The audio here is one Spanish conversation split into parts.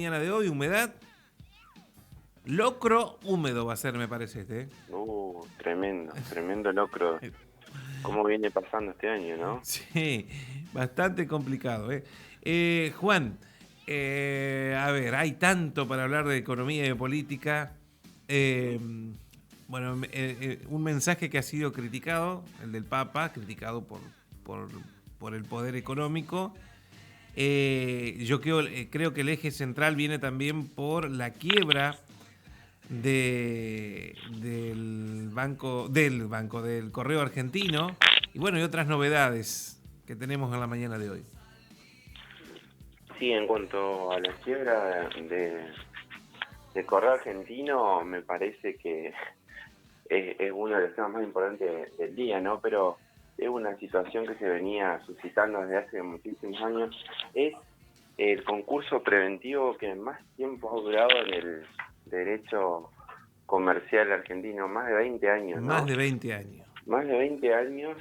Mañana de hoy, humedad, locro húmedo va a ser, me parece este. Tremendo locro. ¿Cómo viene pasando este año, no? Sí, bastante complicado. Juan, a ver, hay tanto para hablar de economía y de política. Eh, bueno, un mensaje que ha sido criticado, el del Papa, criticado por, por el poder económico. Yo creo que el eje central viene también por la quiebra del Correo Argentino y bueno, y otras novedades que tenemos en la mañana de hoy. Sí, en cuanto a la quiebra de Correo Argentino, me parece que es uno de los temas más importantes del día, ¿no? Pero es una situación que se venía suscitando desde hace muchísimos años. Es el concurso preventivo que más tiempo ha durado en el derecho comercial argentino, más de 20 años, Más ¿no? de 20 años. Más de 20 años,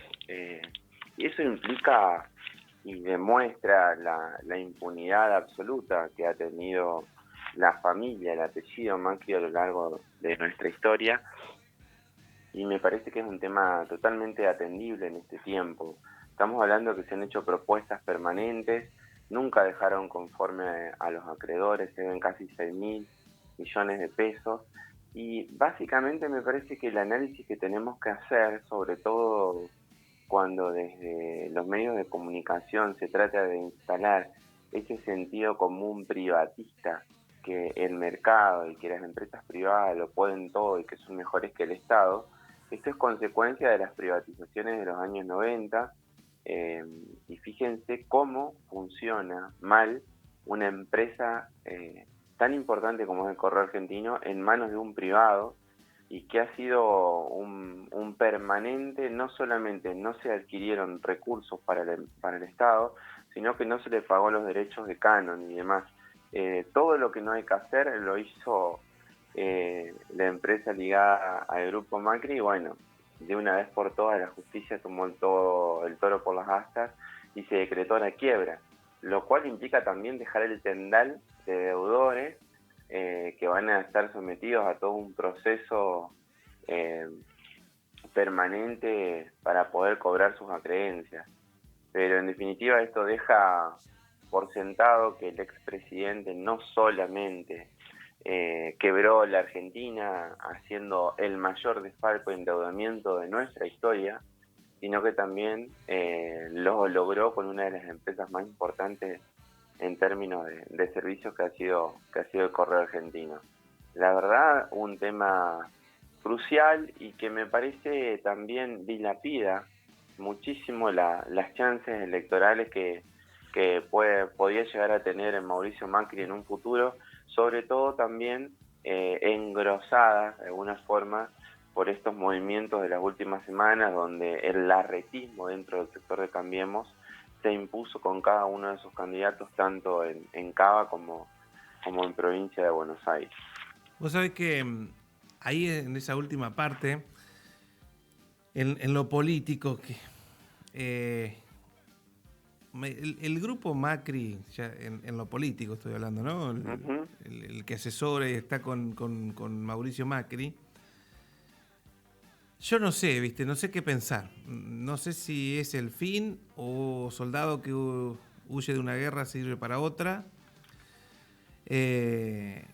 y eso implica y demuestra la impunidad absoluta que ha tenido la familia, el apellido Macri a lo largo de nuestra historia, y me parece que es un tema totalmente atendible en este tiempo. Estamos hablando que se han hecho propuestas permanentes, nunca dejaron conforme a los acreedores, se ven casi 6.000 millones de pesos, y básicamente me parece que el análisis que tenemos que hacer, sobre todo cuando desde los medios de comunicación se trata de instalar ese sentido común privatista, que el mercado y que las empresas privadas lo pueden todo y que son mejores que el Estado, esto es consecuencia de las privatizaciones de los años 90, y fíjense cómo funciona mal una empresa tan importante como es el Correo Argentino en manos de un privado, y que ha sido un permanente. No solamente no se adquirieron recursos para el Estado, sino que no se le pagó los derechos de canon y demás. Todo lo que no hay que hacer lo hizo la empresa ligada al grupo Macri, y bueno, de una vez por todas la justicia tomó el toro por las astas y se decretó la quiebra, lo cual implica también dejar el tendal de deudores que van a estar sometidos a todo un proceso eh, permanente para poder cobrar sus acreencias. Pero en definitiva esto deja por sentado que el expresidente no solamente quebró la Argentina haciendo el mayor desfalco y endeudamiento de nuestra historia, sino que también lo logró con una de las empresas más importantes en términos de servicios que ha sido el Correo Argentino. La verdad, un tema crucial y que me parece también dilapida muchísimo las chances electorales que podía llegar a tener Mauricio Macri en un futuro, sobre todo también engrosadas de alguna forma por estos movimientos de las últimas semanas, donde el larretismo dentro del sector de Cambiemos se impuso con cada uno de sus candidatos, tanto en Cava como en provincia de Buenos Aires. Vos sabés que ahí en esa última parte, en lo político, el grupo Macri, ya en lo político estoy hablando, ¿no? Uh-huh. El que asesora y está con Mauricio Macri. Yo no sé, ¿viste? No sé qué pensar. No sé si es el fin o soldado que huye de una guerra sirve para otra. El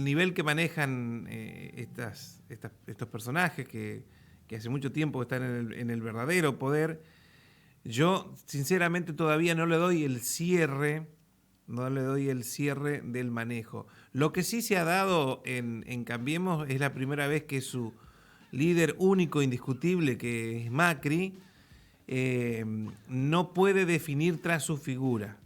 nivel que manejan estos personajes que hace mucho tiempo están en el verdadero poder, yo sinceramente todavía no le doy el cierre. No le doy el cierre del manejo. Lo que sí se ha dado en Cambiemos es la primera vez que su líder único, indiscutible, que es Macri, no puede definir tras su figura.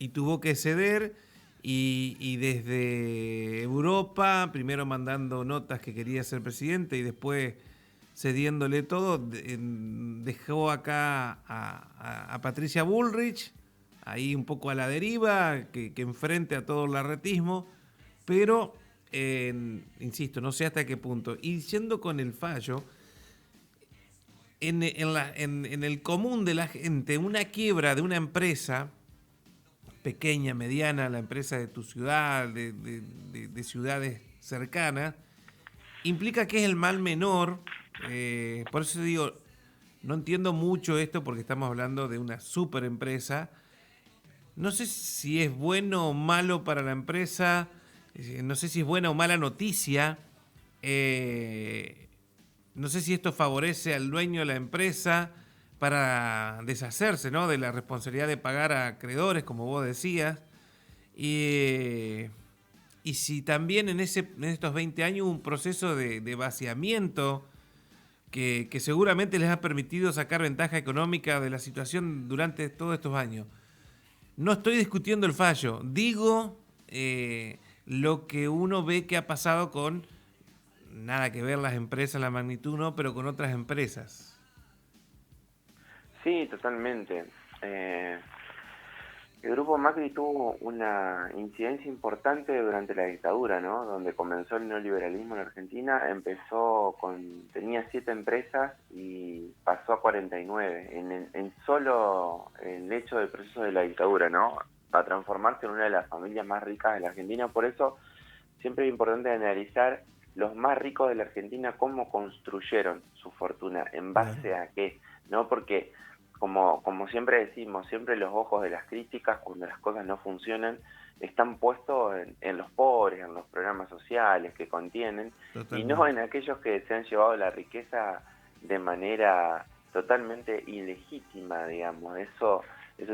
Y tuvo que ceder y desde Europa, primero mandando notas que quería ser presidente y después cediéndole todo, dejó acá a Patricia Bullrich, ahí un poco a la deriva, que enfrente a todo el larretismo, pero, insisto, no sé hasta qué punto. Y yendo con el fallo, en el común de la gente, una quiebra de una empresa, pequeña, mediana, la empresa de tu ciudad, de ciudades cercanas, implica que es el mal menor. Por eso digo, no entiendo mucho esto porque estamos hablando de una super empresa. No sé si es bueno o malo para la empresa, no sé si es buena o mala noticia. No sé si esto favorece al dueño de la empresa para deshacerse, ¿no?, de la responsabilidad de pagar a acreedores, como vos decías. Y, y si también en estos 20 años hubo un proceso de vaciamiento que seguramente les ha permitido sacar ventaja económica de la situación durante todos estos años. No estoy discutiendo el fallo, digo lo que uno ve que ha pasado con, nada que ver las empresas, la magnitud no, pero con otras empresas. Sí, totalmente. El grupo Macri tuvo una incidencia importante durante la dictadura, ¿no? Donde comenzó el neoliberalismo en Argentina, tenía 7 empresas y pasó a 49, en solo el hecho del proceso de la dictadura, ¿no? A transformarse en una de las familias más ricas de la Argentina. Por eso siempre es importante analizar los más ricos de la Argentina, cómo construyeron su fortuna, en base a qué, ¿no? Porque como siempre decimos, siempre los ojos de las críticas, cuando las cosas no funcionan, están puestos en los pobres, en los programas sociales que contienen, y no en aquellos que se han llevado la riqueza de manera totalmente ilegítima, digamos. Eso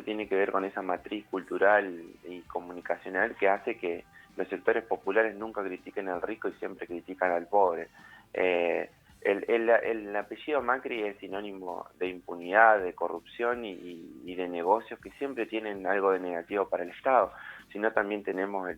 tiene que ver con esa matriz cultural y comunicacional que hace que los sectores populares nunca critiquen al rico y siempre critican al pobre. El apellido Macri es sinónimo de impunidad, de corrupción y de negocios que siempre tienen algo de negativo para el Estado. Sino también tenemos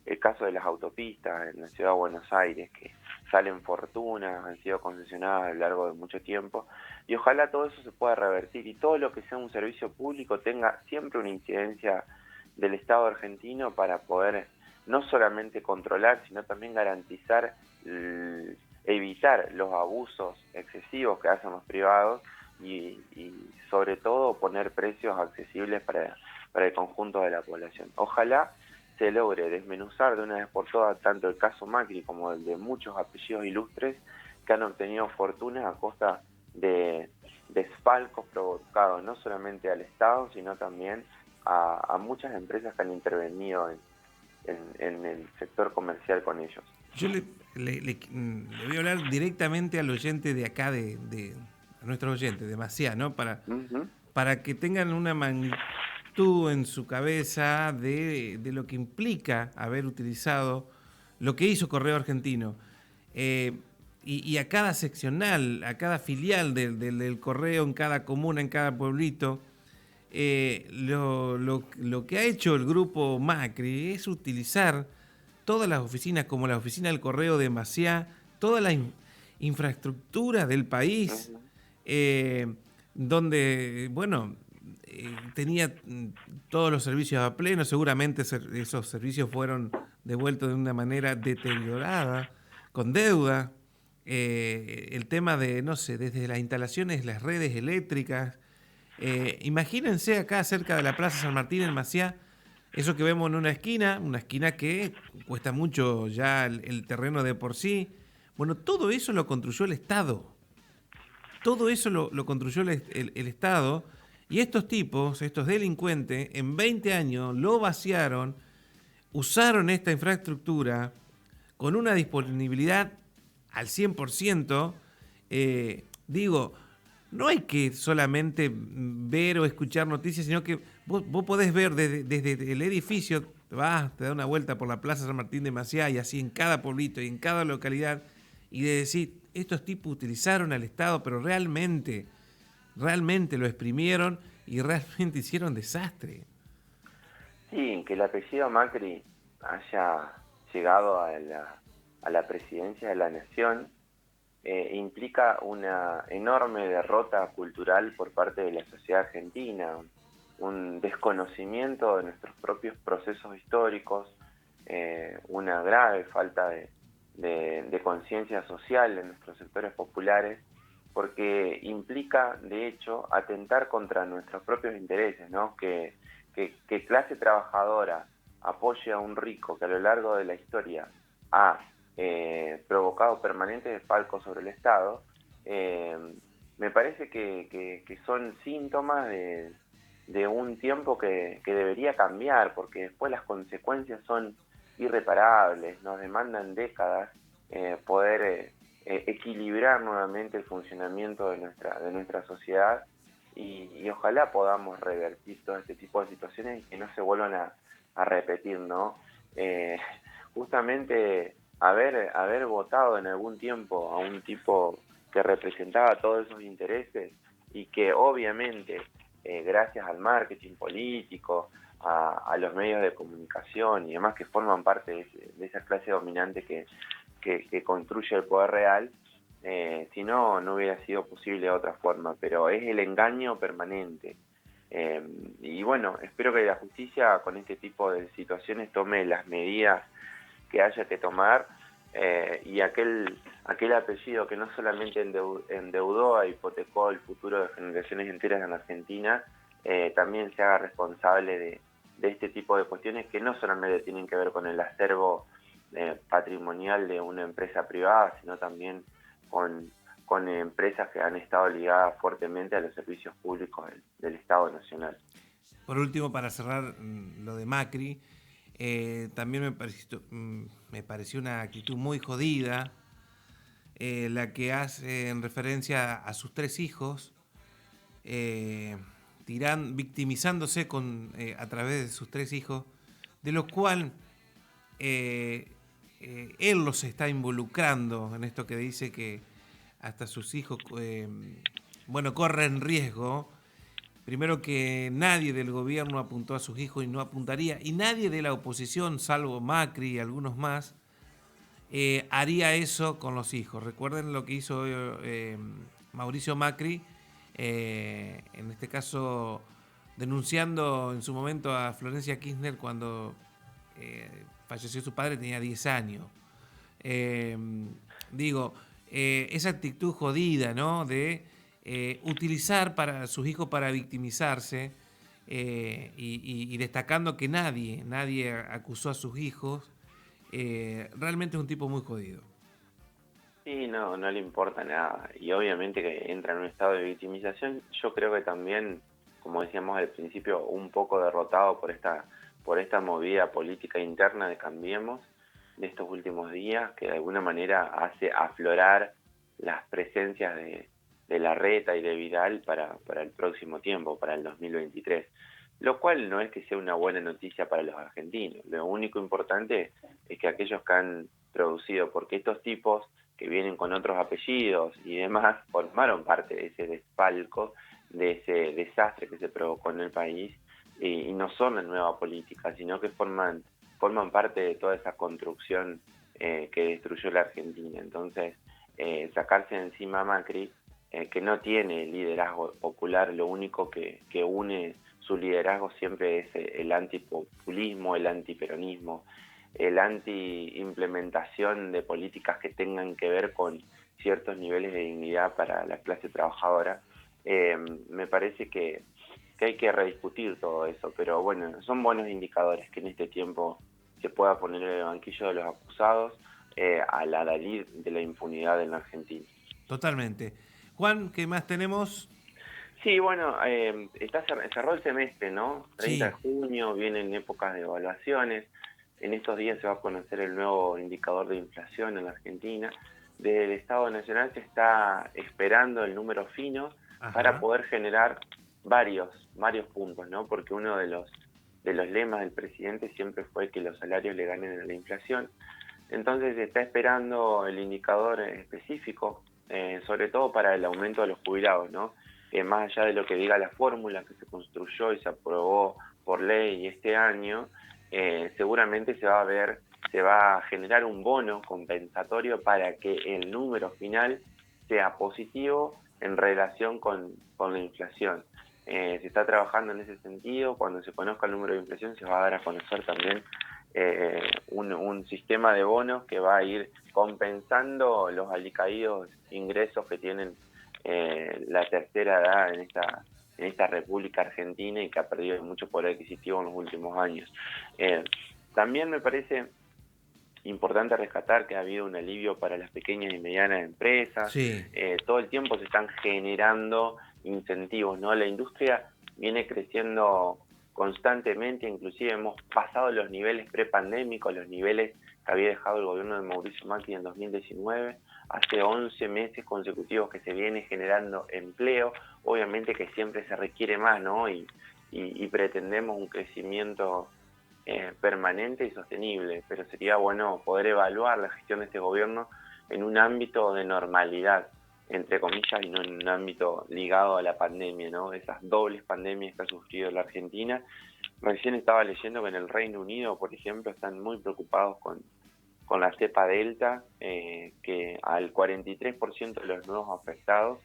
el caso de las autopistas en la ciudad de Buenos Aires, que salen fortunas, han sido concesionadas a lo largo de mucho tiempo, y ojalá todo eso se pueda revertir y todo lo que sea un servicio público tenga siempre una incidencia del Estado argentino para poder no solamente controlar, sino también garantizar, evitar los abusos excesivos que hacen los privados y sobre todo poner precios accesibles para el conjunto de la población. Ojalá se logre desmenuzar de una vez por todas tanto el caso Macri como el de muchos apellidos ilustres que han obtenido fortunas a costa de desfalcos provocados no solamente al Estado, sino también a muchas empresas que han intervenido en el sector comercial con ellos. Yo le voy a hablar directamente al oyente de acá, a nuestros oyentes, de Maciá, ¿no? Para que tengan una magnitud en su cabeza de lo que implica haber utilizado lo que hizo Correo Argentino. Y a cada seccional, a cada filial del Correo, en cada comuna, en cada pueblito, lo que ha hecho el grupo Macri es utilizar todas las oficinas, como la oficina del Correo de Maciá, toda la infraestructura del país, donde, bueno, tenía todos los servicios a pleno. Seguramente esos servicios fueron devueltos de una manera deteriorada, con deuda. El tema de, no sé, desde las instalaciones, las redes eléctricas. Imagínense acá cerca de la Plaza San Martín en Maciá, eso que vemos en una esquina que cuesta mucho ya el terreno de por sí. Bueno, todo eso lo construyó el Estado. Todo eso lo construyó el Estado. Y estos tipos, estos delincuentes, en 20 años lo vaciaron, usaron esta infraestructura con una disponibilidad al 100%. Digo, no hay que solamente ver o escuchar noticias, sino que vos podés ver desde el edificio, te da una vuelta por la Plaza San Martín de Maciá y así en cada pueblito y en cada localidad, y de decir, estos tipos utilizaron al Estado, pero realmente lo exprimieron y realmente hicieron desastre. Sí, que el apellido Macri haya llegado a la presidencia de la Nación implica una enorme derrota cultural por parte de la sociedad argentina, un desconocimiento de nuestros propios procesos históricos, una grave falta de conciencia social en nuestros sectores populares, porque implica, de hecho, atentar contra nuestros propios intereses, ¿no? Que clase trabajadora apoye a un rico que a lo largo de la historia ha provocado permanentes desfalcos sobre el Estado, me parece que son síntomas de un tiempo que debería cambiar, porque después las consecuencias son irreparables, nos demandan décadas poder equilibrar nuevamente el funcionamiento de nuestra sociedad y ojalá podamos revertir todo este tipo de situaciones y que no se vuelvan a repetir, ¿no? Justamente haber votado en algún tiempo a un tipo que representaba todos esos intereses y que obviamente gracias al marketing político, a los medios de comunicación y demás que forman parte de esa clase dominante que construye el poder real, si no, no hubiera sido posible de otra forma, pero es el engaño permanente. Y bueno, espero que la justicia con este tipo de situaciones tome las medidas que haya que tomar y aquel apellido que no solamente endeudó e hipotecó el futuro de generaciones enteras en Argentina, también se haga responsable de este tipo de cuestiones que no solamente tienen que ver con el acervo patrimonial de una empresa privada, sino también con empresas que han estado ligadas fuertemente a los servicios públicos del Estado Nacional. Por último, para cerrar lo de Macri, también me pareció una actitud muy jodida, la que hace en referencia a sus 3 hijos, victimizándose a través de sus 3 hijos, de los cuales él los está involucrando en esto que dice que hasta sus hijos corren riesgo. Primero, que nadie del gobierno apuntó a sus hijos y no apuntaría, y nadie de la oposición, salvo Macri y algunos más, haría eso con los hijos. Recuerden lo que hizo Mauricio Macri, en este caso denunciando en su momento a Florencia Kirchner cuando falleció su padre, tenía 10 años. Esa actitud jodida, ¿no? De utilizar para sus hijos para victimizarse, y destacando que nadie acusó a sus hijos, realmente es un tipo muy jodido. Sí, no le importa nada. Y obviamente que entra en un estado de victimización. Yo creo que también, como decíamos al principio, un poco derrotado por esta movida política interna de Cambiemos de estos últimos días, que de alguna manera hace aflorar las presencias de Larreta y de Vidal para el próximo tiempo, para el 2023. Lo cual no es que sea una buena noticia para los argentinos. Lo único importante es que aquellos que han producido, porque estos tipos que vienen con otros apellidos y demás, formaron parte de ese desfalco, de ese desastre que se provocó en el país, y no son la nueva política, sino que forman parte de toda esa construcción que destruyó la Argentina. Entonces, sacarse de encima a Macri, que no tiene liderazgo popular, lo único que une su liderazgo siempre es el antipopulismo, el antiperonismo, el anti-implementación de políticas que tengan que ver con ciertos niveles de dignidad para la clase trabajadora. Me parece que hay que rediscutir todo eso, pero bueno, son buenos indicadores que en este tiempo se pueda poner en el banquillo de los acusados a la Dalí de la impunidad en la Argentina. Totalmente. Juan, ¿qué más tenemos? Sí, bueno, cerró el semestre, ¿no? 30 de Sí. junio, vienen épocas de evaluaciones. En estos días se va a conocer el nuevo indicador de inflación en la Argentina. Del Estado Nacional se está esperando el número fino. Ajá. Para poder generar varios puntos, ¿no? Porque uno de los lemas del presidente siempre fue que los salarios le ganen a la inflación. Entonces se está esperando el indicador específico, sobre todo para el aumento de los jubilados, ¿no? Más allá de lo que diga la fórmula que se construyó y se aprobó por ley este año, seguramente se va a generar un bono compensatorio para que el número final sea positivo en relación con la inflación. Se está trabajando en ese sentido. Cuando se conozca el número de inflación se va a dar a conocer también un sistema de bonos que va a ir compensando los alicaídos ingresos que tienen la tercera edad en esta República Argentina y que ha perdido mucho poder adquisitivo en los últimos años. También me parece importante rescatar que ha habido un alivio para las pequeñas y medianas empresas. Sí. Todo el tiempo se están generando incentivos, ¿no? La industria viene creciendo constantemente, inclusive hemos pasado los niveles prepandémicos, los niveles que había dejado el gobierno de Mauricio Macri en 2019. Hace 11 meses consecutivos que se viene generando empleo, obviamente que siempre se requiere más, ¿no? Y pretendemos un crecimiento permanente y sostenible, pero sería bueno poder evaluar la gestión de este gobierno en un ámbito de normalidad, entre comillas, y no en un ámbito ligado a la pandemia, ¿no? Esas dobles pandemias que ha sufrido la Argentina. Recién estaba leyendo que en el Reino Unido, por ejemplo, están muy preocupados con la cepa Delta, que al 43% de los nuevos afectados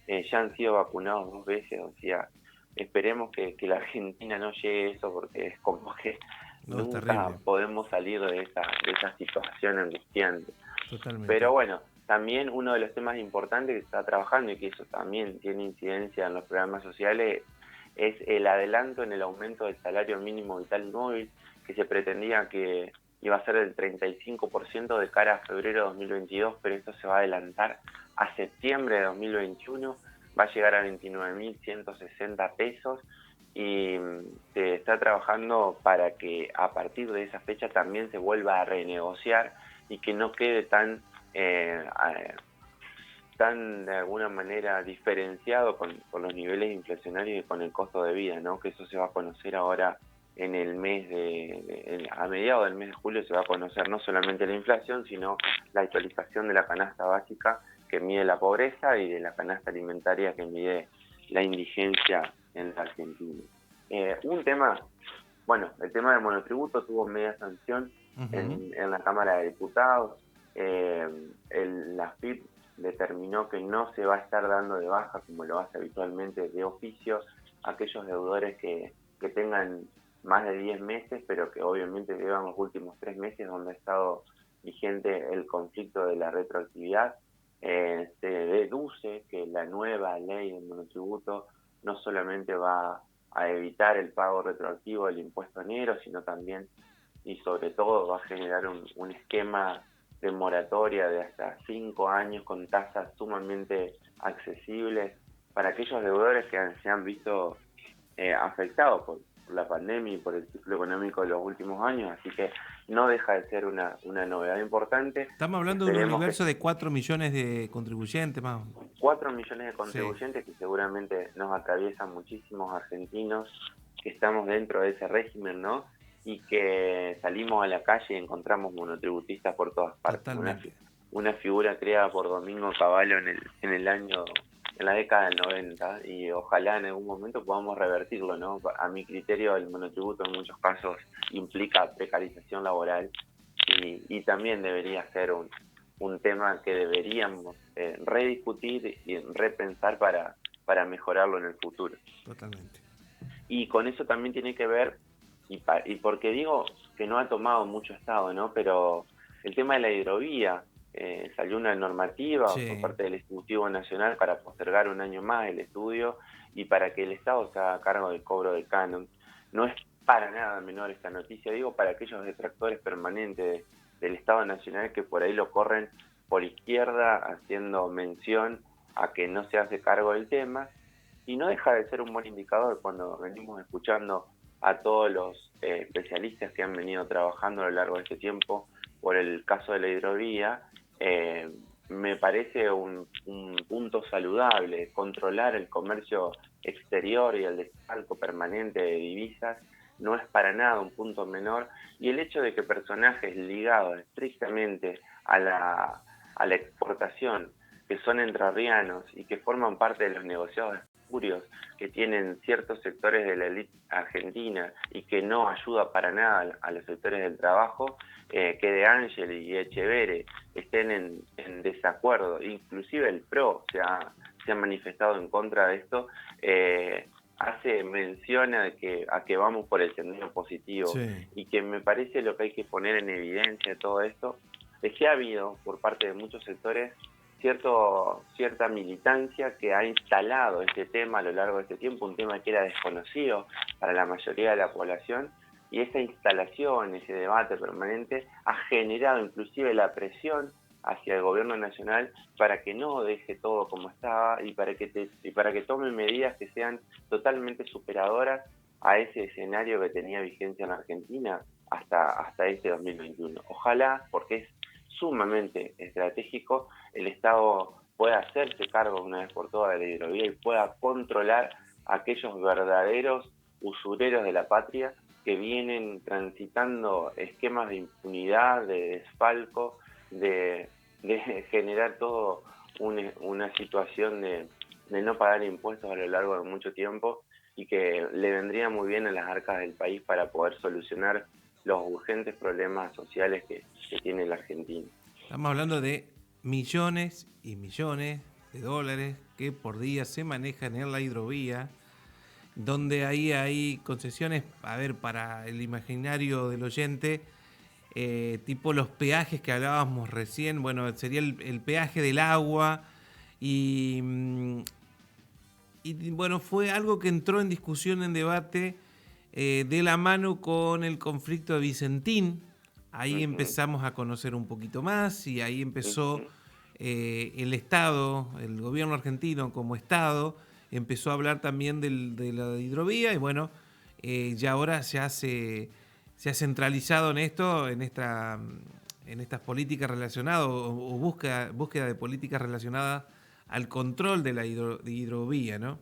ya han sido vacunados 2 veces, o sea, esperemos que la Argentina no llegue a eso, porque es como que No, nunca podemos salir de esa situación angustiante. Totalmente. Pero bueno, también uno de los temas importantes que se está trabajando y que eso también tiene incidencia en los programas sociales es el adelanto en el aumento del salario mínimo vital y móvil, que se pretendía que iba a ser del 35% de cara a febrero de 2022, pero esto se va a adelantar a septiembre de 2021, va a llegar a 29.160 pesos, y se está trabajando para que a partir de esa fecha también se vuelva a renegociar y que no quede tan de alguna manera diferenciado con los niveles inflacionarios y con el costo de vida, ¿no? Que eso se va a conocer ahora en el mes a mediados del mes de julio se va a conocer no solamente la inflación, sino la actualización de la canasta básica que mide la pobreza y de la canasta alimentaria que mide la indigencia en la Argentina. Un tema, bueno, el tema del monotributo tuvo media sanción en la Cámara de Diputados. La FIP determinó que no se va a estar dando de baja, como lo hace habitualmente de oficio, aquellos deudores que tengan más de 10 meses, pero que obviamente llevan los últimos 3 meses donde ha estado vigente el conflicto de la retroactividad. Se deduce que la nueva ley del monotributo no solamente va a evitar el pago retroactivo del impuesto negro, sino también y sobre todo va a generar un esquema de moratoria de hasta 5 años con tasas sumamente accesibles para aquellos deudores que se han visto afectados por la pandemia y por el ciclo económico de los últimos años, así que no deja de ser una novedad importante. Estamos hablando de un universo de 4 millones de contribuyentes más. 4 millones de contribuyentes, sí, que seguramente nos atraviesan muchísimos argentinos que estamos dentro de ese régimen, ¿no? Y que salimos a la calle y encontramos monotributistas por todas partes. Una figura creada por Domingo Cavallo en la década del 90, y ojalá en algún momento podamos revertirlo, ¿no? A mi criterio, el monotributo en muchos casos implica precarización laboral y también debería ser un tema que deberíamos rediscutir y repensar para mejorarlo en el futuro. Totalmente. Y con eso también tiene que ver, y porque digo que no ha tomado mucho Estado, ¿no? Pero el tema de la hidrovía, salió una normativa por parte del Ejecutivo Nacional para postergar 1 año más el estudio y para que el Estado se haga cargo del cobro del canon. No es para nada menor esta noticia, digo, para aquellos detractores permanentes del Estado Nacional que por ahí lo corren por izquierda haciendo mención a que no se hace cargo del tema, y no deja de ser un buen indicador cuando venimos escuchando a todos los especialistas que han venido trabajando a lo largo de este tiempo por el caso de la hidrovía. Me parece un punto saludable. Controlar el comercio exterior y el desfalco permanente de divisas no es para nada un punto menor, y el hecho de que personajes ligados estrictamente a la exportación, que son entrerrianos y que forman parte de los negociados espurios que tienen ciertos sectores de la élite argentina y que no ayuda para nada a los sectores del trabajo, que De Angeli y Echeverre estén en desacuerdo, inclusive el PRO se ha manifestado en contra de esto, hace mención a que vamos por el sendero positivo, sí. Y que me parece lo que hay que poner en evidencia de todo esto es que ha habido por parte de muchos sectores cierta militancia que ha instalado este tema a lo largo de este tiempo, un tema que era desconocido para la mayoría de la población, y esa instalación, ese debate permanente ha generado inclusive la presión hacia el gobierno nacional para que no deje todo como estaba y para que tome medidas que sean totalmente superadoras a ese escenario que tenía vigencia en Argentina hasta este 2021. Ojalá, porque es sumamente estratégico, el Estado pueda hacerse cargo una vez por todas de la hidrovía y pueda controlar a aquellos verdaderos usureros de la patria que vienen transitando esquemas de impunidad, de desfalco, de generar todo una situación de no pagar impuestos a lo largo de mucho tiempo, y que le vendría muy bien a las arcas del país para poder solucionar los urgentes problemas sociales que tiene la Argentina. Estamos hablando de millones y millones de dólares que por día se manejan en la hidrovía, donde ahí hay concesiones, a ver, para el imaginario del oyente, tipo los peajes que hablábamos recién. Bueno, sería el peaje del agua y bueno, fue algo que entró en discusión, en debate, de la mano con el conflicto de Vicentín. Ahí empezamos a conocer un poquito más y ahí empezó el Estado, el gobierno argentino como Estado, empezó a hablar también de la hidrovía y bueno, ya ahora se ha centralizado en esto, en estas políticas relacionadas o búsqueda de políticas relacionadas al control de la hidrovía, ¿no?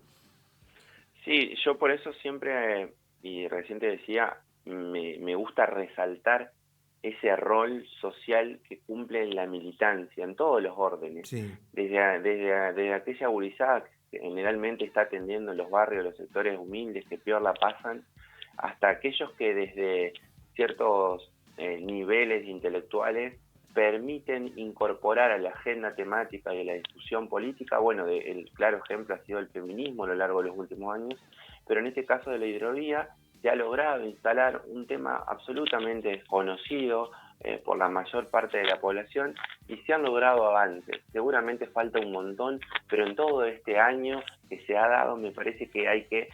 Sí, yo por eso siempre, y recién te decía, me gusta resaltar ese rol social que cumple la militancia en todos los órdenes, Sí. desde aquella gurizada que generalmente está atendiendo en los barrios, los sectores humildes que peor la pasan, hasta aquellos que desde ciertos niveles intelectuales permiten incorporar a la agenda temática y a la discusión política. Bueno, el claro ejemplo ha sido el feminismo a lo largo de los últimos años, pero en este caso de la hidrovía se ha logrado instalar un tema absolutamente desconocido por la mayor parte de la población, y se han logrado avances. Seguramente falta un montón, pero en todo este año que se ha dado me parece que hay que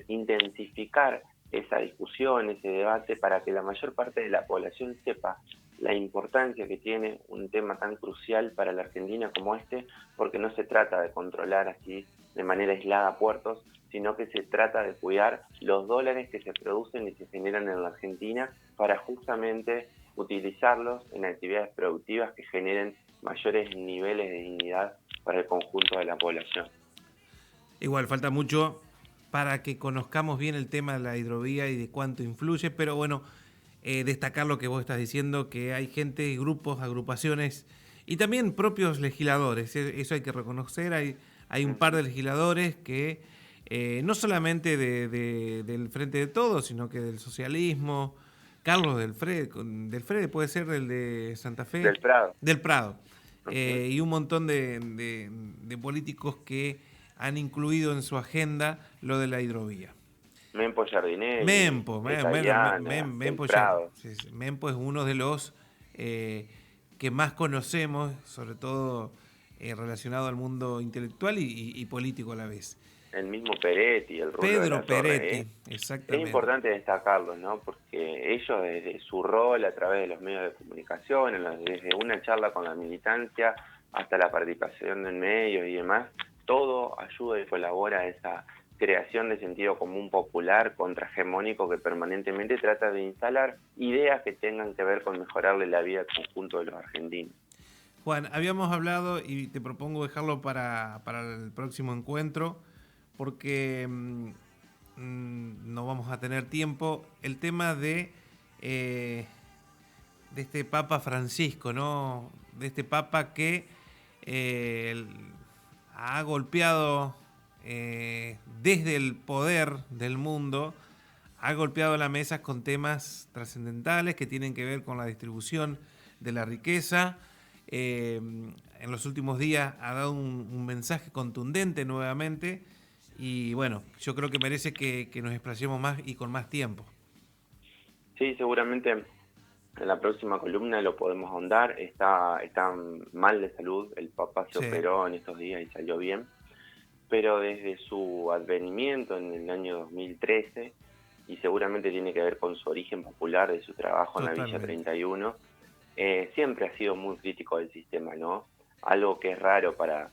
intensificar esa discusión, ese debate, para que la mayor parte de la población sepa la importancia que tiene un tema tan crucial para la Argentina como este, porque no se trata de controlar así de manera aislada puertos, sino que se trata de cuidar los dólares que se producen y se generan en la Argentina para justamente utilizarlos en actividades productivas que generen mayores niveles de dignidad para el conjunto de la población. Igual falta mucho para que conozcamos bien el tema de la hidrovía y de cuánto influye, pero bueno, destacar lo que vos estás diciendo, que hay gente, grupos, agrupaciones y también propios legisladores, eso hay que reconocer, hay un par de legisladores que no solamente del Frente de Todos, sino que del socialismo, Carlos del Frede puede ser el de Santa Fe. Del Prado. Y un montón de políticos que han incluido en su agenda lo de la hidrovía. Mempo Giardinelli, Mempo Prado. Mempo es uno de los que más conocemos, sobre todo relacionado al mundo intelectual y político a la vez. El mismo Peretti, el Rulo Pedro de la Peretti, Torre, exactamente. Es importante destacarlo, ¿no? Porque ellos, desde su rol a través de los medios de comunicación, desde una charla con la militancia hasta la participación en medios y demás, todo ayuda y colabora a esa creación de sentido común popular contrahegemónico que permanentemente trata de instalar ideas que tengan que ver con mejorarle la vida al conjunto de los argentinos. Juan, habíamos hablado y te propongo dejarlo para el próximo encuentro, porque no vamos a tener tiempo, el tema de este Papa Francisco, ¿no? De este Papa que ha golpeado desde el poder del mundo, ha golpeado la mesa con temas trascendentales que tienen que ver con la distribución de la riqueza. En los últimos días ha dado un mensaje contundente nuevamente y bueno, yo creo que merece que nos explayemos más y con más tiempo. Sí, seguramente en la próxima columna lo podemos ahondar. Está mal de salud, el Papa se operó en estos días y salió bien, pero desde su advenimiento en el año 2013, y seguramente tiene que ver con su origen popular de su trabajo en la Villa 31, siempre ha sido muy crítico del sistema, ¿no? Algo que es raro para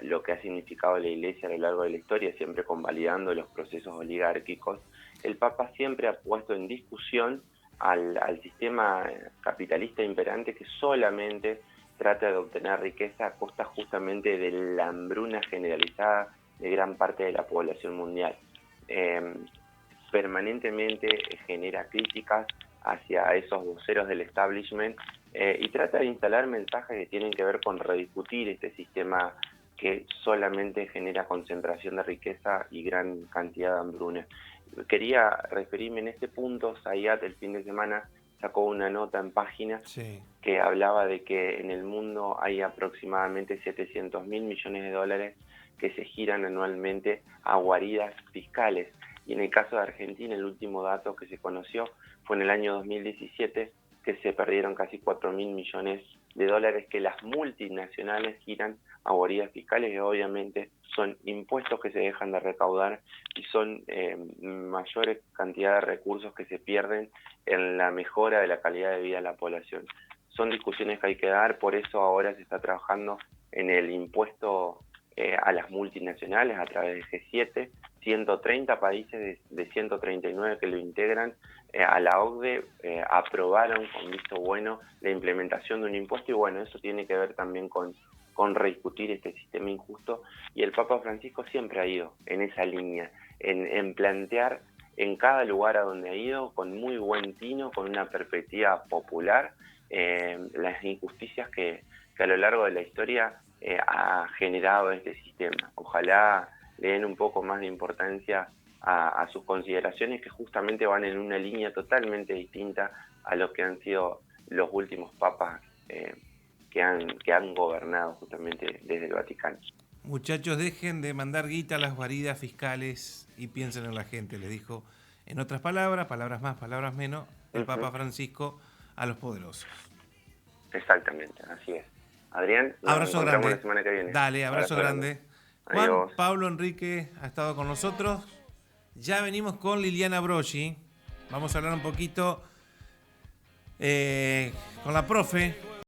lo que ha significado la Iglesia a lo largo de la historia, siempre convalidando los procesos oligárquicos. El Papa siempre ha puesto en discusión al sistema capitalista imperante, que solamente trata de obtener riqueza a costa justamente de la hambruna generalizada de gran parte de la población mundial. Permanentemente genera críticas hacia esos voceros del establishment y trata de instalar mensajes que tienen que ver con rediscutir este sistema que solamente genera concentración de riqueza y gran cantidad de hambruna. Quería referirme en este punto. Zayat el fin de semana sacó una nota en Páginas que hablaba de que en el mundo hay aproximadamente 700.000 millones de dólares que se giran anualmente a guaridas fiscales. Y en el caso de Argentina, el último dato que se conoció fue en el año 2017, que se perdieron casi 4.000 millones de dólares que las multinacionales giran a guaridas fiscales, que obviamente son impuestos que se dejan de recaudar y son mayores cantidad de recursos que se pierden en la mejora de la calidad de vida de la población. Son discusiones que hay que dar, por eso ahora se está trabajando en el impuesto a las multinacionales a través de G7, 130 países de 139 que lo integran a la OCDE aprobaron con visto bueno la implementación de un impuesto, y bueno, eso tiene que ver también con rediscutir este sistema injusto, y el Papa Francisco siempre ha ido en esa línea, en plantear en cada lugar a donde ha ido, con muy buen tino, con una perspectiva popular, las injusticias que a lo largo de la historia ha generado este sistema. Ojalá le den un poco más de importancia a sus consideraciones, que justamente van en una línea totalmente distinta a lo que han sido los últimos papas que han gobernado justamente desde el Vaticano. Muchachos, dejen de mandar guita a las guaridas fiscales y piensen en la gente, les dijo, en otras palabras, palabras más, palabras menos, el Papa Francisco a los poderosos. Exactamente, así es. Adrián, nos abrazo encontramos grande. La semana que viene. Dale, abrazo grande. Juan Adiós. Pablo Enrique ha estado con nosotros. Ya venimos con Liliana Broggi. Vamos a hablar un poquito con la profe